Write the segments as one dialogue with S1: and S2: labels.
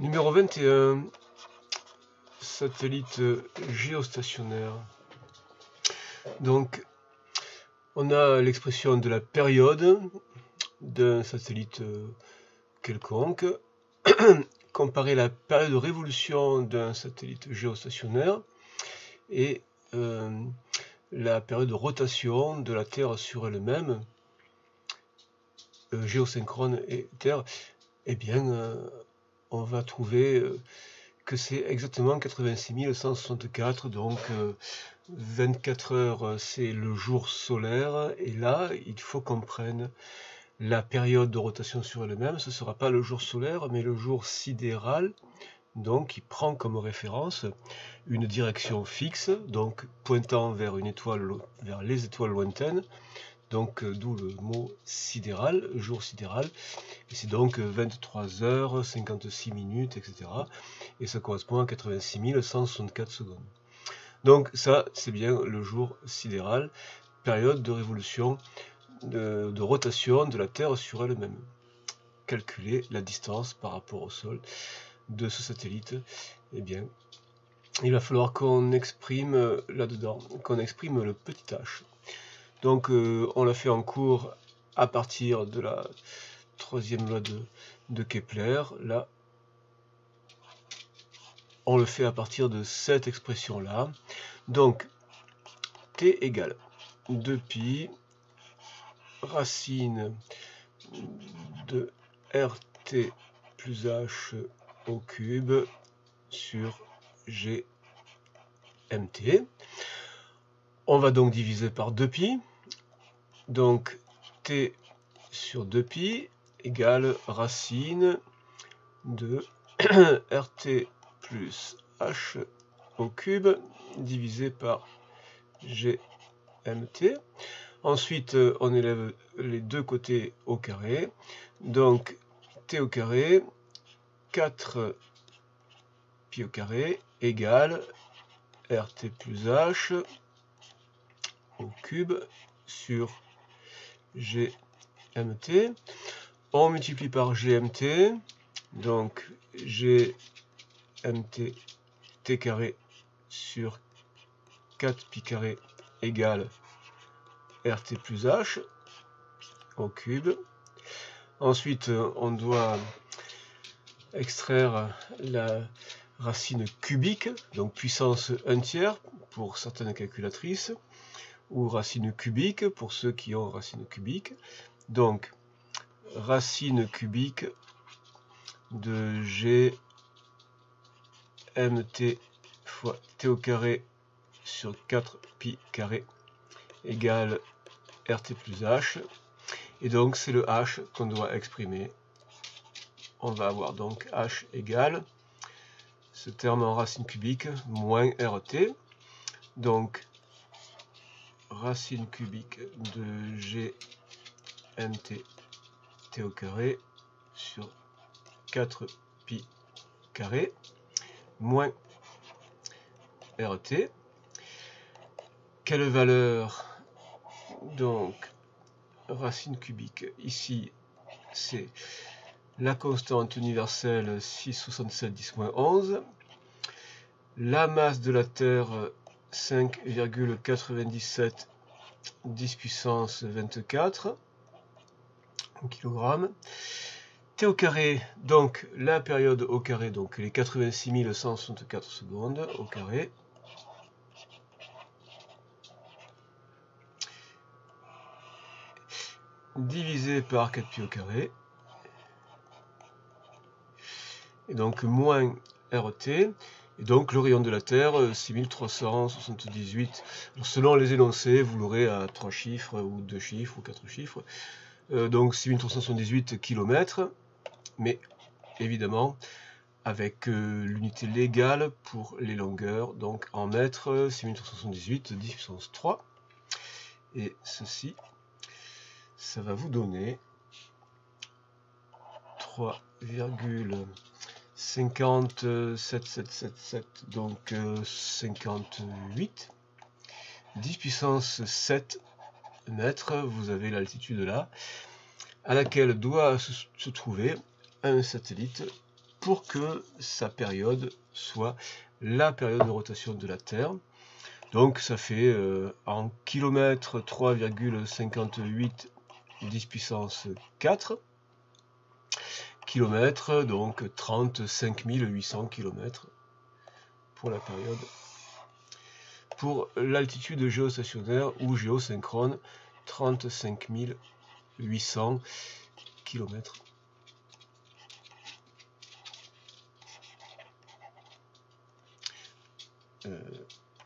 S1: Numéro 21, satellite géostationnaire. Donc, on a l'expression de la période d'un satellite quelconque, comparer la période de révolution d'un satellite géostationnaire et la période de rotation de la Terre sur elle-même, géosynchrone et Terre. Eh bien, on va trouver que c'est exactement 86 164, donc 24 heures c'est le jour solaire, et là il faut qu'on prenne la période de rotation sur elle-même. Ce ne sera pas le jour solaire mais le jour sidéral, donc il prend comme référence une direction fixe, donc pointant vers une étoile, vers les étoiles lointaines, donc d'où le mot sidéral, jour sidéral, et c'est donc 23 heures, 56 minutes, etc. Et ça correspond à 86 164 secondes. Donc ça, c'est bien le jour sidéral, période de révolution, de rotation de la Terre sur elle-même. Calculer la distance par rapport au sol de ce satellite, eh bien, il va falloir qu'on exprime là-dedans, qu'on exprime le petit h. Donc on l'a fait en cours à partir de la troisième loi de Kepler. Là, on le fait à partir de cette expression-là. Donc, t égale 2pi racine de RT plus H au cube sur GMT. On va donc diviser par 2pi. Donc, t sur 2pi égale racine de RT plus H au cube divisé par GMT. Ensuite, on élève les deux côtés au carré. Donc, t au carré, 4 pi au carré égale RT plus H au cube sur GMT. On multiplie par GMT. Donc, GMT t carré sur 4 pi carré égale RT plus H au cube. Ensuite, on doit extraire la racine cubique, donc puissance 1/3 pour certaines calculatrices, ou racine cubique pour ceux qui ont racine cubique. Donc, racine cubique de GMT fois t au carré sur 4 pi carré égale RT plus H. Et donc, c'est le H qu'on doit exprimer. On va avoir donc H égale ce terme en racine cubique moins RT. Donc, racine cubique de GMT t au carré sur 4 pi carré moins RT. Quelle valeur? Donc, racine cubique, ici, c'est la constante universelle 6,67 10-11. La masse de la Terre, 5,97 10 puissance 24 kg. T au carré, donc la période au carré, donc les 86 164 secondes au carré. Divisé par 4pi au carré. Et donc moins RT. Et donc le rayon de la Terre, 6378. Alors, selon les énoncés, vous l'aurez à 3 chiffres, ou 2 chiffres, ou 4 chiffres. Donc 6378 km. Mais évidemment, avec l'unité légale pour les longueurs, donc en mètres, 6378 10 puissance 3. Et ceci, ça va vous donner 3,57777, donc 58, 10 puissance 7 mètres. Vous avez l'altitude là, à laquelle doit se trouver un satellite pour que sa période soit la période de rotation de la Terre. Donc ça fait en kilomètres 3,58 10 puissance 4 kilomètres, donc 35 800 km pour la période. Pour l'altitude géostationnaire ou géosynchrone, 35 800 km.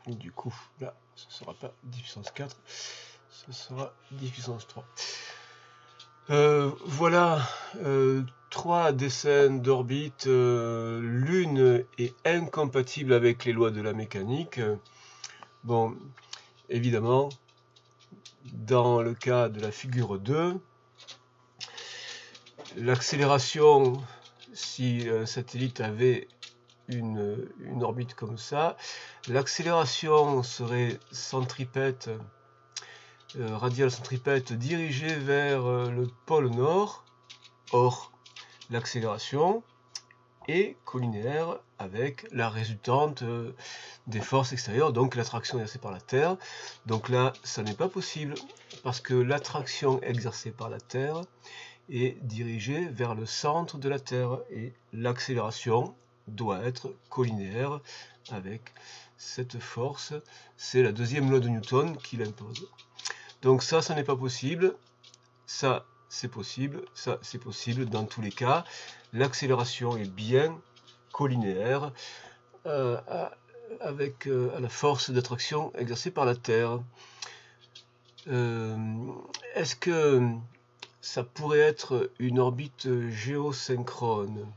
S1: Du coup, là, ce ne sera pas 10 puissance 4, ce sera 10 puissance 3. Voilà, 3 dessins d'orbite, l'une est incompatible avec les lois de la mécanique. Bon, évidemment, dans le cas de la figure 2, l'accélération, si un satellite avait une orbite comme ça, l'accélération serait centripète, radiale centripète dirigée vers le pôle nord. Or, l'accélération est collinéaire avec la résultante des forces extérieures, donc l'attraction exercée par la Terre. Donc là, ça n'est pas possible, parce que l'attraction exercée par la Terre est dirigée vers le centre de la Terre, et l'accélération doit être collinéaire avec cette force. C'est la deuxième loi de Newton qui l'impose. Donc ça n'est pas possible. Ça, c'est possible. Ça, c'est possible. Dans tous les cas, l'accélération est bien collinéaire avec la force d'attraction exercée par la Terre. Est-ce que ça pourrait être une orbite géosynchrone?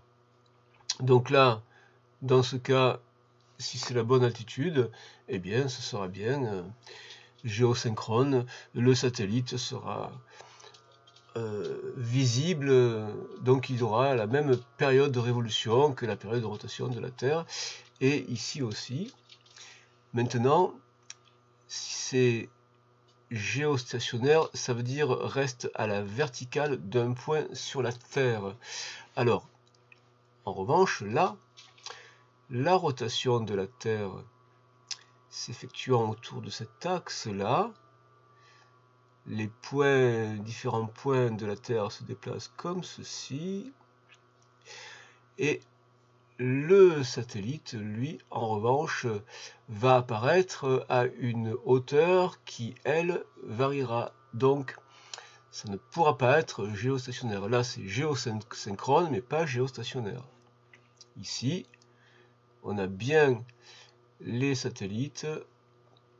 S1: Donc là, dans ce cas, si c'est la bonne altitude, eh bien, ce sera bien géosynchrone. Le satellite sera visible, donc il aura la même période de révolution que la période de rotation de la Terre, et ici aussi. Maintenant, si c'est géostationnaire, ça veut dire reste à la verticale d'un point sur la Terre. Alors, en revanche, là, la rotation de la Terre s'effectuant autour de cet axe-là, les différents points de la Terre se déplacent comme ceci, et le satellite, lui, en revanche, va apparaître à une hauteur qui, elle, variera. Donc, ça ne pourra pas être géostationnaire. Là, c'est géosynchrone, mais pas géostationnaire. Ici, on a bien les satellites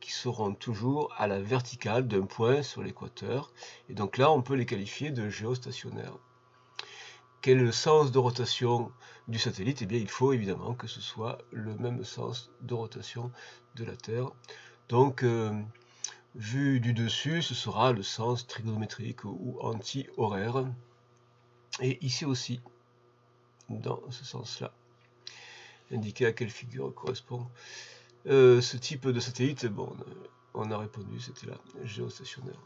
S1: qui seront toujours à la verticale d'un point sur l'équateur. Et donc là, on peut les qualifier de géostationnaires. Quel est le sens de rotation du satellite? Eh bien, il faut évidemment que ce soit le même sens de rotation de la Terre. Donc, vu du dessus, ce sera le sens trigonométrique ou anti-horaire. Et ici aussi, dans ce sens-là, indiqué à quelle figure correspond ce type de satellite. Bon, on a répondu, c'était là, géostationnaire.